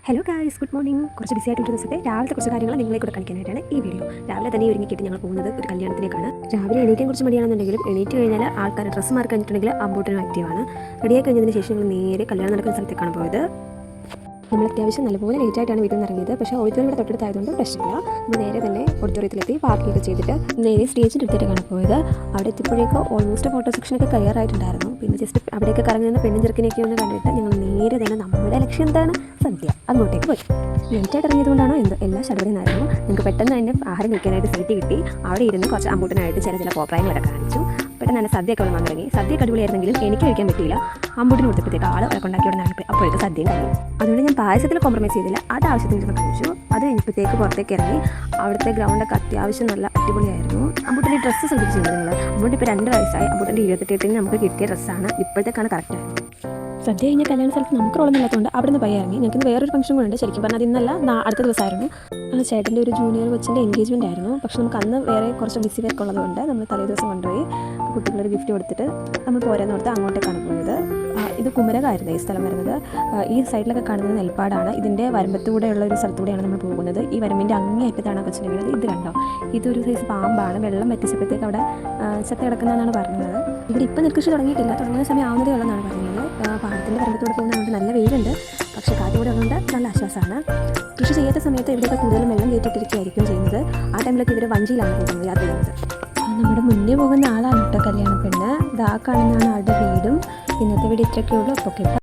Hello guys, good morning. കുറച്ച് BC ആയിട്ടുള്ള ദിവസത്തെ രാവിലത്തെ കുറച്ച് കാര്യങ്ങൾ നിങ്ങളെ കൂടെ കളിക്കാനായിട്ടാണ് ഈ വീഡിയോ. രാവിലെ തന്നെ ഒരുങ്ങിക്കിട്ട് ഞങ്ങൾ പോകുന്നത് ഒരു കല്യാണത്തിലേക്കാണ്. രാവിലെ എണീറ്റേ കുറിച്ച് മടിയാണെന്നുണ്ടെങ്കിലും എണീറ്റ് കഴിഞ്ഞാൽ ആൾക്കാർ ഡ്രസ്സ് മാറി കഴിഞ്ഞിട്ടുണ്ടെങ്കിൽ അമ്പോട്ടിനും ആക്റ്റീവാണ്. റെഡിയായി കഴിഞ്ഞതിന് ശേഷം ഞങ്ങൾ നേരെ കല്യാണം നടക്കുന്ന സ്ഥലത്തേക്കാണ് പോയത്. നമ്മൾ അത്യാവശ്യം നല്ലപോലെ ലേറ്റായിട്ടാണ് വീട്ടിൽ നിന്ന് ഇറങ്ങിയത്. പക്ഷേ ഓഡിറ്റോറിയം ഇവിടെ തൊട്ടടുത്തായതുകൊണ്ട് പ്രശ്നമില്ല. നമ്മൾ നേരെ തന്നെ ഓഡിറ്റോറിയത്തിലെത്തി പാർക്കിംഗ് ചെയ്തിട്ട് നേരെ സ്റ്റേജിൻ്റെ അടുത്തേക്കാണ് പോയത്. അവിടെ എത്തിയപ്പോഴേക്കും ഓൾമോസ്റ്റ് ഫോട്ടോ സെക്ഷനൊക്കെ കഴിയാറായിട്ടുണ്ടായിരുന്നു. പിന്നെ ജസ്റ്റ് അവിടെയൊക്കെ കറങ്ങുന്ന പെണ്ണും ചെറുക്കിനൊക്കെ ഒന്ന് കണ്ടിട്ട് ഞങ്ങൾ നേരെ തന്നെ നമ്മുടെ ലക്ഷ്യം എന്താണ്, സദ്യ, അങ്ങോട്ടേക്ക് പോയി. ലേറ്റായിട്ട് ഇറങ്ങിയതുകൊണ്ടാണോ എന്തോ എല്ലാ ഷടവടിനായിരുന്നു. ഞങ്ങൾക്ക് പെട്ടെന്ന് തന്നെ ആഹാരം കഴിക്കാനായിട്ട് സീറ്റ് കിട്ടി. അവിടെ ഇരുന്ന് കുറച്ച് അമ്പൂട്ടിനായിട്ട് ചില പോപ്രായങ്ങളൊക്കെ കാണിച്ചു. പെട്ടെന്ന് തന്നെ സദ്യയൊക്കെ വന്ന് തുടങ്ങി. സദ്യയൊക്കെ അടിപൊളിയായിരുന്നെങ്കിലും എനിക്ക് കഴിക്കാൻ പറ്റിയില്ല. അമ്പൂട്ടിന് കൊടുത്തപ്പോഴത്തേക്ക് ആൾ ഉണ്ടാക്കിയോടെന്നാണ് അപ്പോഴേക്ക് സദ്യയും കഴിഞ്ഞു. അതുകൊണ്ട് ഞാൻ പായസത്തിൽ കോംപ്രമൈസ് ചെയ്തില്ല. അത് ആവശ്യത്തിന് കഴിച്ചു. അത് കഴിഞ്ഞപ്പോഴത്തേക്ക് പുറത്തേക്ക് ഇറങ്ങി. അവിടുത്തെ ഗ്രൗണ്ടൊക്കെ അത്യാവശ്യം നല്ല അടിപൊളിയായിരുന്നു. അമ്പൂട്ടിൻ്റെ ഡ്രസ്സ് ശ്രദ്ധിച്ചിട്ടുണ്ട് നിങ്ങൾ. അമ്പൂട്ടി ഇപ്പോൾ 2 വയസ്സായി. അമ്പൂട്ടിൻ്റെ 28 നമുക്ക് കിട്ടിയ ഡ്രസ്സാണ്. ഇപ്പോഴത്തേക്കാണ് കറക്റ്റായത്. സദ്യ കഴിഞ്ഞ കല്യാണ സ്ഥലത്ത് നമുക്ക് റോളൊന്നുമില്ലാത്തതുകൊണ്ട് അവിടെ നിന്ന് പോയി ഇറങ്ങി. ഞങ്ങൾക്ക് വേറൊരു ഫംഗ്ഷൻ കൂടെ ഉണ്ട്. ശരിക്കും പറഞ്ഞാൽ അത് ഇന്നല്ല, അടുത്ത ദിവസമായിരുന്നു. ചേട്ടൻ്റെ ഒരു ജൂനിയർ കൊച്ചിൻ്റെ എൻഗേജ്മെൻ്റ് ആയിരുന്നു. പക്ഷെ നമുക്ക് അന്ന് വേറെ കുറച്ച് ബിസി വർക്ക് ഉള്ളതുകൊണ്ട് നമ്മൾ തലേ ദിവസം കൊണ്ടുപോയി കുട്ടികളൊരു ഗിഫ്റ്റ് കൊടുത്തിട്ട് നമ്മൾ പോരാന്ന് ഓർത്ത് അങ്ങോട്ടേക്കാണ് പോയത്. ഇത് കുമരകമായിരുന്നു ഈ സ്ഥലം വരുന്നത്. ഈ സൈഡിലൊക്കെ കാണുന്നത് നെൽപ്പാടാണ്. ഇതിൻ്റെ വരമ്പത്തൂടെയുള്ള ഒരു സ്ഥലത്തൂടെയാണ് നമ്മൾ പോകുന്നത്. ഈ വരമ്പിൻ്റെ അങ്ങേയറ്റത്താണ് കൊച്ചിൻ്റെ വീട്. ഇത് കണ്ടോ, ഇതൊരു സൈസ് പാമ്പാണ്. വെള്ളം വറ്റിച്ചപ്പോഴത്തേക്ക് അവിടെ ചത്ത കിടക്കുന്നതെന്നാണ് പറഞ്ഞത്. ഇവിടെ ഇപ്പം നെൽകൃഷി തുടങ്ങിയിട്ടില്ല. തുടങ്ങുന്ന സമയം ആവുന്നതേ ഉള്ളതെന്നാണ് പറഞ്ഞത്. പാടത്തിൻ്റെ വരമ്പത്തൂടെ പോകുന്നതുകൊണ്ട് നല്ല വെയിലുണ്ട്. പക്ഷേ കാറ്റ് കൂടെ ഉള്ളതുകൊണ്ട് നല്ല ആശ്വാസമാണ്. കൃഷി ചെയ്യാത്ത സമയത്ത് ഇവിടെയൊക്കെ കൂടുതലും വെള്ളം കയറ്റിയിട്ടിരിക്കുകയായിരിക്കും ചെയ്യുന്നത്. ആ ടൈമിലൊക്കെ ഇവർ വഞ്ചിയിലാണ് പോകുന്നത്, യാത്ര ചെയ്യുന്നത്. നമ്മുടെ മുന്നേ പോകുന്ന ആളാണ് കേട്ടോ കല്യാണ പെണ്ണ്. ഇതാ കാണുന്നതാണ് ആളുടെ വീടും. ഇന്നത്തെ വീട് ഇത്രയൊക്കെ ഉള്ളൂ. അപ്പോൾ